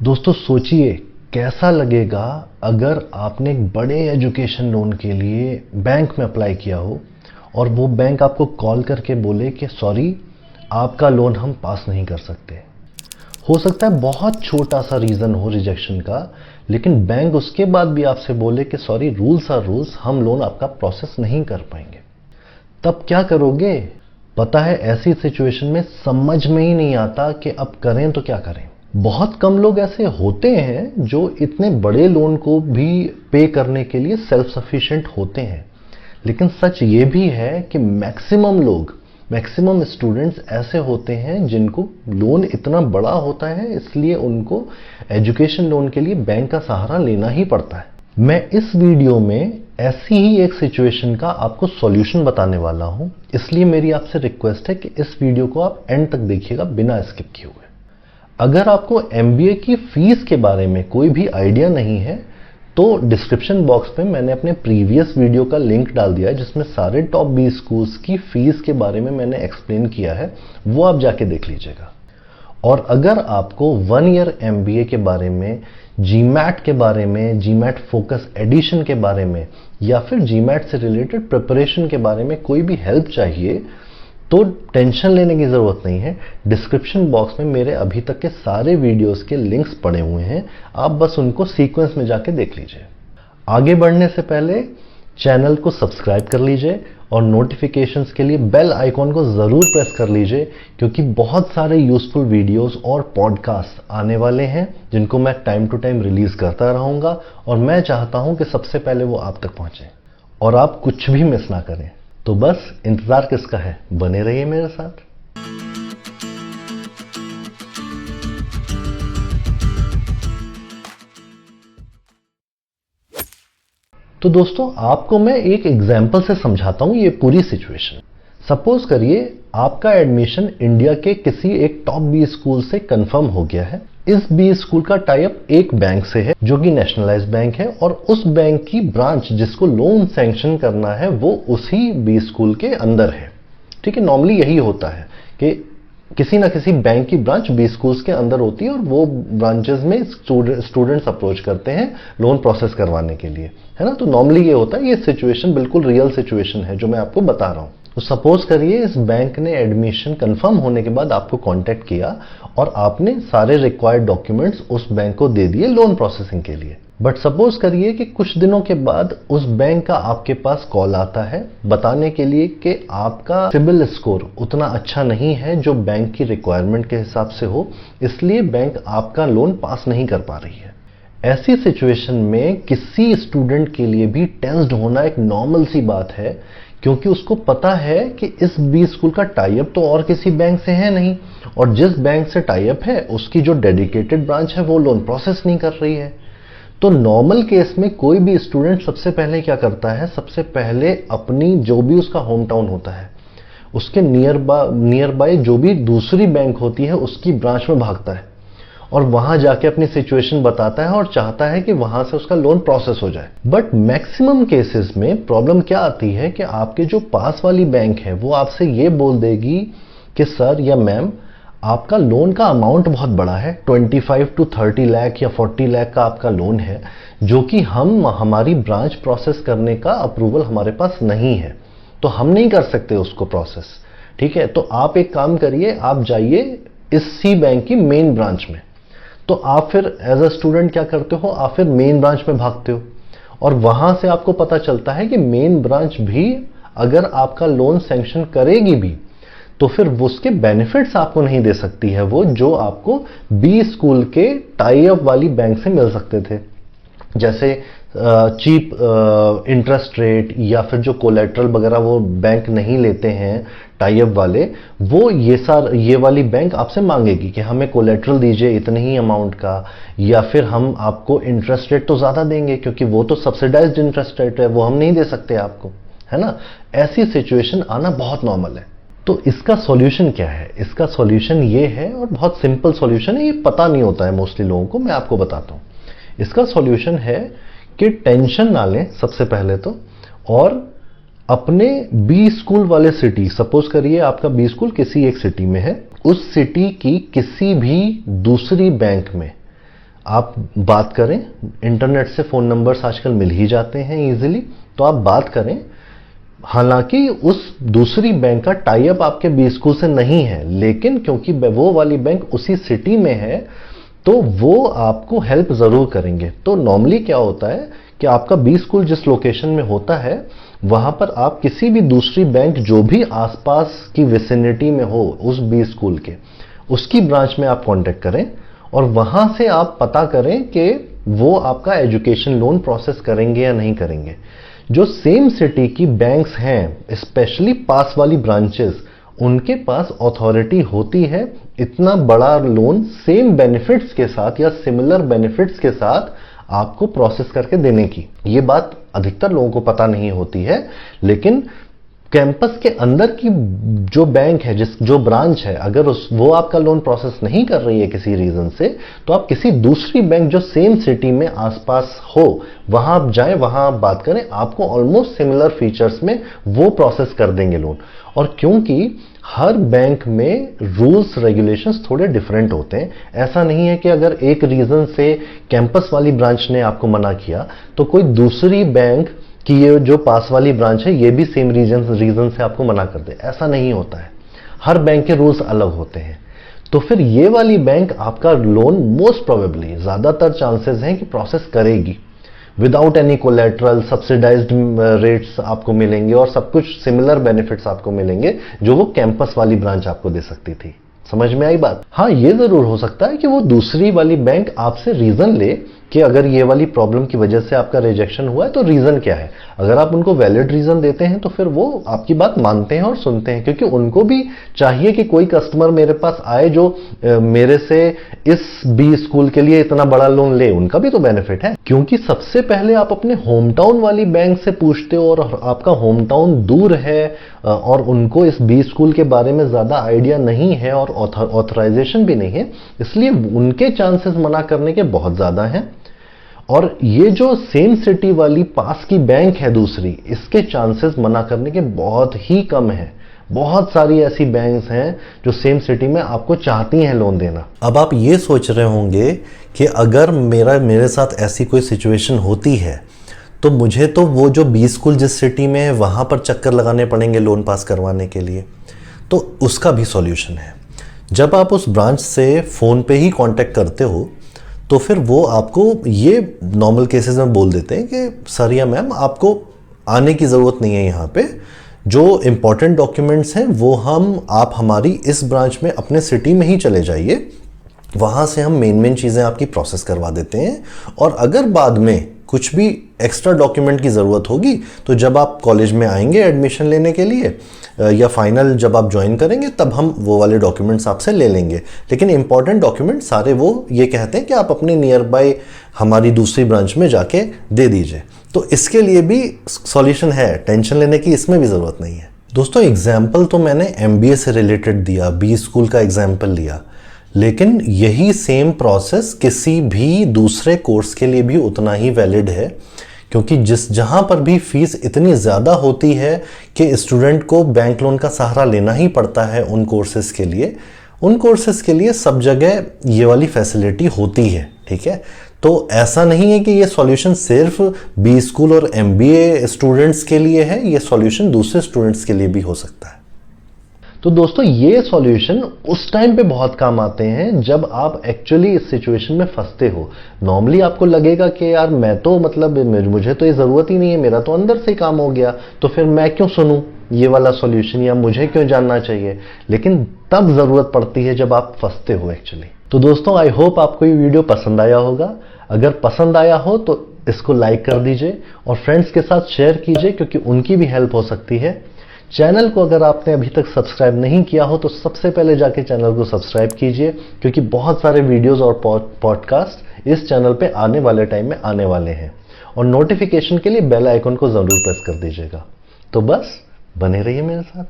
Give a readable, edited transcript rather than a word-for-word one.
दोस्तों सोचिए कैसा लगेगा अगर आपने एक बड़े एजुकेशन लोन के लिए बैंक में अप्लाई किया हो और वो बैंक आपको कॉल करके बोले कि सॉरी आपका लोन हम पास नहीं कर सकते। हो सकता है बहुत छोटा सा रीज़न हो रिजेक्शन का, लेकिन बैंक उसके बाद भी आपसे बोले कि सॉरी रूल्स आर रूल्स, हम लोन आपका प्रोसेस नहीं कर पाएंगे। तब क्या करोगे? पता है ऐसी सिचुएशन में समझ में ही नहीं आता कि अब करें तो क्या करें। बहुत कम लोग ऐसे होते हैं जो इतने बड़े लोन को भी पे करने के लिए सेल्फ सफिशिएंट होते हैं, लेकिन सच ये भी है कि मैक्सिमम स्टूडेंट्स ऐसे होते हैं जिनको लोन इतना बड़ा होता है, इसलिए उनको एजुकेशन लोन के लिए बैंक का सहारा लेना ही पड़ता है। मैं इस वीडियो में ऐसी ही एक सिचुएशन का आपको सॉल्यूशन बताने वाला हूं, इसलिए मेरी आपसे रिक्वेस्ट है कि इस वीडियो को आप एंड तक देखिएगा बिना स्किप किए हुए। अगर आपको MBA की फीस के बारे में कोई भी आइडिया नहीं है तो डिस्क्रिप्शन बॉक्स में मैंने अपने प्रीवियस वीडियो का लिंक डाल दिया है जिसमें सारे टॉप 20 स्कूल्स की फीस के बारे में मैंने एक्सप्लेन किया है, वो आप जाके देख लीजिएगा। और अगर आपको 1 ईयर MBA के बारे में, GMAT के बारे में, GMAT फोकस एडिशन के बारे में या फिर GMAT से रिलेटेड प्रिपरेशन के बारे में कोई भी हेल्प चाहिए तो टेंशन लेने की जरूरत नहीं है। डिस्क्रिप्शन बॉक्स में मेरे अभी तक के सारे वीडियोस के लिंक्स पड़े हुए हैं, आप बस उनको सीक्वेंस में जाके देख लीजिए। आगे बढ़ने से पहले चैनल को सब्सक्राइब कर लीजिए और नोटिफिकेशंस के लिए बेल आइकॉन को जरूर प्रेस कर लीजिए, क्योंकि बहुत सारे यूजफुल वीडियोस और पॉडकास्ट आने वाले हैं जिनको मैं टाइम टू टाइम रिलीज करता रहूंगा और मैं चाहता हूं कि सबसे पहले वो आप तक पहुंचे और आप कुछ भी मिस ना करें। तो बस इंतजार किसका है, बने रहिए मेरे साथ। तो दोस्तों आपको मैं एक एग्जांपल से समझाता हूं ये पूरी सिचुएशन। सपोज करिए आपका एडमिशन इंडिया के किसी एक टॉप 20 स्कूल से कंफर्म हो गया है। इस 20 स्कूल का टाई अप एक बैंक से है जो कि नेशनलाइज्ड बैंक है और उस बैंक की ब्रांच जिसको लोन सैंक्शन करना है वो उसी 20 स्कूल के अंदर है। ठीक है, नॉर्मली यही होता है कि किसी ना किसी बैंक की ब्रांच 20 स्कूल्स के अंदर होती है और वो ब्रांचेस में स्टूडेंट्स अप्रोच करते हैं लोन प्रोसेस करवाने के लिए, है ना। तो नॉर्मली ये होता है, ये सिचुएशन बिल्कुल रियल सिचुएशन है जो मैं आपको बता रहा हूं। तो सपोज करिए इस बैंक ने एडमिशन कंफर्म होने के बाद आपको कांटेक्ट किया और आपने सारे रिक्वायर्ड डॉक्यूमेंट्स उस बैंक को दे दिए लोन प्रोसेसिंग के लिए। बट सपोज करिए कि कुछ दिनों के बाद उस बैंक का आपके पास कॉल आता है बताने के लिए कि आपका सिबिल स्कोर उतना अच्छा नहीं है जो बैंक की रिक्वायरमेंट के हिसाब से हो, इसलिए बैंक आपका लोन पास नहीं कर पा रही है। ऐसी सिचुएशन में किसी स्टूडेंट के लिए भी टेंस्ड होना एक नॉर्मल सी बात है, क्योंकि उसको पता है कि इस 20 स्कूल का टाई अप तो और किसी बैंक से है नहीं और जिस बैंक से टाई अप है उसकी जो डेडिकेटेड ब्रांच है वो लोन प्रोसेस नहीं कर रही है। तो नॉर्मल केस में कोई भी स्टूडेंट सबसे पहले क्या करता है, सबसे पहले अपनी जो भी उसका होम टाउन होता है उसके नियर बाय जो भी दूसरी बैंक होती है उसकी ब्रांच में भागता है और वहां जाके अपनी सिचुएशन बताता है और चाहता है कि वहां से उसका लोन प्रोसेस हो जाए। बट मैक्सिमम केसेस में प्रॉब्लम क्या आती है कि आपके जो पास वाली बैंक है वो आपसे ये बोल देगी कि सर या मैम आपका लोन का अमाउंट बहुत बड़ा है, 25 to 30 लाख या 40 लाख का आपका लोन है, जो कि हमारी ब्रांच प्रोसेस करने का अप्रूवल हमारे पास नहीं है, तो हम नहीं कर सकते उसको प्रोसेस। ठीक है, तो आप एक काम करिए, आप जाइए इस सी बैंक की मेन ब्रांच में। तो आप फिर एज अ स्टूडेंट क्या करते हो, आप फिर मेन ब्रांच में भागते हो और वहां से आपको पता चलता है कि मेन ब्रांच भी अगर आपका लोन सैंक्शन करेगी भी तो फिर उसके बेनिफिट्स आपको नहीं दे सकती है वो जो आपको 20 स्कूल के टाई अप वाली बैंक से मिल सकते थे, जैसे चीप इंटरेस्ट रेट या फिर जो कोलेट्रल वगैरह वो बैंक नहीं लेते हैं टाई अप वाले, वो ये वाली बैंक आपसे मांगेगी कि हमें कोलेट्रल दीजिए इतने ही अमाउंट का, या फिर हम आपको इंटरेस्ट रेट तो ज्यादा देंगे क्योंकि वो तो सब्सिडाइज्ड इंटरेस्ट रेट है, वो हम नहीं दे सकते आपको, है ना। ऐसी सिचुएशन आना बहुत नॉर्मल है। तो इसका सॉल्यूशन क्या है? इसका सॉल्यूशन ये है और बहुत सिंपल सॉल्यूशन है, ये पता नहीं होता है मोस्टली लोगों को, मैं आपको बताता हूं। इसका सॉल्यूशन है कि टेंशन ना लें सबसे पहले तो, और अपने 20 स्कूल वाले सिटी, सपोज करिए आपका 20 स्कूल किसी एक सिटी में है, उस सिटी की किसी भी दूसरी बैंक में आप बात करें, इंटरनेट से फ़ोन नंबर्स आजकल मिल ही जाते हैं इजीली, तो आप बात करें। हालांकि उस दूसरी बैंक का टाई अप आपके बी स्कूल से नहीं है, लेकिन क्योंकि वो वाली बैंक उसी सिटी में है तो वो आपको हेल्प ज़रूर करेंगे। तो नॉर्मली क्या होता है कि आपका बी स्कूल जिस लोकेशन में होता है वहां पर आप किसी भी दूसरी बैंक जो भी आसपास की विसिनिटी में हो उस बी स्कूल के, उसकी ब्रांच में आप कांटेक्ट करें और वहां से आप पता करें कि वो आपका एजुकेशन लोन प्रोसेस करेंगे या नहीं करेंगे। जो सेम सिटी की बैंक्स हैं, स्पेशली पास वाली ब्रांचेस, उनके पास अथॉरिटी होती है इतना बड़ा लोन सेम बेनिफिट्स के साथ या सिमिलर बेनिफिट्स के साथ आपको प्रोसेस करके देने की। ये बात अधिकतर लोगों को पता नहीं होती है, लेकिन कैंपस के अंदर की जो बैंक है, जो ब्रांच है, अगर वो आपका लोन प्रोसेस नहीं कर रही है किसी रीजन से, तो आप किसी दूसरी बैंक जो सेम सिटी में आसपास हो वहां आप जाएं, वहां आप बात करें, आपको ऑलमोस्ट सिमिलर फीचर्स में वो प्रोसेस कर देंगे लोन। और क्योंकि हर बैंक में रूल्स रेगुलेशंस थोड़े डिफरेंट होते हैं, ऐसा नहीं है कि अगर एक रीजन से कैंपस वाली ब्रांच ने आपको मना किया तो कोई दूसरी बैंक कि ये जो पास वाली ब्रांच है ये भी सेम रीजन से आपको मना कर दे, ऐसा नहीं होता है। हर बैंक के रूल्स अलग होते हैं। तो फिर ये वाली बैंक आपका लोन मोस्ट प्रोबेबली, ज्यादातर चांसेस हैं कि प्रोसेस करेगी without any collateral, subsidised rates आपको मिलेंगे और सब कुछ सिमिलर बेनिफिट्स आपको मिलेंगे जो वो कैंपस वाली ब्रांच आपको दे सकती थी। समझ में आई बात? हाँ, ये जरूर हो सकता है कि वो दूसरी वाली बैंक आपसे रीजन ले कि अगर ये वाली प्रॉब्लम की वजह से आपका रिजेक्शन हुआ है तो रीजन क्या है। अगर आप उनको वैलिड रीजन देते हैं तो फिर वो आपकी बात मानते हैं और सुनते हैं, क्योंकि उनको भी चाहिए कि कोई कस्टमर मेरे पास आए जो मेरे से इस बी स्कूल के लिए इतना बड़ा लोन ले, उनका भी तो बेनिफिट है। क्योंकि सबसे पहले आप अपने होम टाउन वाली बैंक से पूछते हो और आपका होम टाउन दूर है और उनको इस बी स्कूल के बारे में ज्यादा आइडिया नहीं है और ऑथराइजेशन भी नहीं है, इसलिए उनके चांसेस मना करने के बहुत ज्यादा हैं। और ये जो सेम सिटी वाली पास की बैंक है दूसरी, इसके चांसेस मना करने के बहुत ही कम है। बहुत सारी ऐसी बैंक्स हैं जो सेम सिटी में आपको चाहती हैं लोन देना। अब आप ये सोच रहे होंगे कि अगर मेरे साथ ऐसी कोई सिचुएशन होती है तो मुझे तो वो जो बी स्कूल जिस सिटी में है वहां पर चक्कर लगाने पड़ेंगे लोन पास करवाने के लिए। तो उसका भी सॉल्यूशन है। जब आप उस ब्रांच से फ़ोन पे ही कांटेक्ट करते हो तो फिर वो आपको ये नॉर्मल केसेस में बोल देते हैं कि सर या मैम आपको आने की ज़रूरत नहीं है, यहाँ पे जो इम्पॉर्टेंट डॉक्यूमेंट्स हैं वो आप हमारी इस ब्रांच में अपने सिटी में ही चले जाइए, वहाँ से हम मेन चीज़ें आपकी प्रोसेस करवा देते हैं। और अगर बाद में कुछ भी एक्स्ट्रा डॉक्यूमेंट की ज़रूरत होगी तो जब आप कॉलेज में आएंगे एडमिशन लेने के लिए या फाइनल जब आप ज्वाइन करेंगे तब हम वो वाले डॉक्यूमेंट्स आपसे ले लेंगे। लेकिन इंपॉर्टेंट डॉक्यूमेंट सारे वो ये कहते हैं कि आप अपने नियर बाय हमारी दूसरी ब्रांच में जाके दे दीजिए। तो इसके लिए भी सॉल्यूशन है, टेंशन लेने की इसमें भी ज़रूरत नहीं है। दोस्तों, एग्जाम्पल तो मैंने MBA से रिलेटेड दिया, बी स्कूल का एग्जाम्पल लिया, लेकिन यही सेम प्रोसेस किसी भी दूसरे कोर्स के लिए भी उतना ही वैलिड है, क्योंकि जहां पर भी फीस इतनी ज़्यादा होती है कि स्टूडेंट को बैंक लोन का सहारा लेना ही पड़ता है उन कोर्सेज के लिए, सब जगह ये वाली फैसिलिटी होती है। ठीक है, तो ऐसा नहीं है कि ये सॉल्यूशन सिर्फ बी स्कूल और MBA स्टूडेंट्स के लिए है, ये सॉल्यूशन दूसरे स्टूडेंट्स के लिए भी हो सकता है। तो दोस्तों, ये सॉल्यूशन उस टाइम पे बहुत काम आते हैं जब आप एक्चुअली इस सिचुएशन में फंसते हो। नॉर्मली आपको लगेगा कि यार मैं तो मुझे तो ये ज़रूरत ही नहीं है, मेरा तो अंदर से ही काम हो गया, तो फिर मैं क्यों सुनूं ये वाला सॉल्यूशन, या मुझे क्यों जानना चाहिए। लेकिन तब ज़रूरत पड़ती है जब आप फंसते हो एक्चुअली। तो दोस्तों, आई होप आपको ये वीडियो पसंद आया होगा। अगर पसंद आया हो तो इसको लाइक कर दीजिए और फ्रेंड्स के साथ शेयर कीजिए, क्योंकि उनकी भी हेल्प हो सकती है। चैनल को अगर आपने अभी तक सब्सक्राइब नहीं किया हो तो सबसे पहले जाके चैनल को सब्सक्राइब कीजिए, क्योंकि बहुत सारे वीडियोस और पॉडकास्ट इस चैनल पे आने वाले टाइम में आने वाले हैं। और नोटिफिकेशन के लिए बेल आइकन को जरूर प्रेस कर दीजिएगा। तो बस बने रहिए मेरे साथ।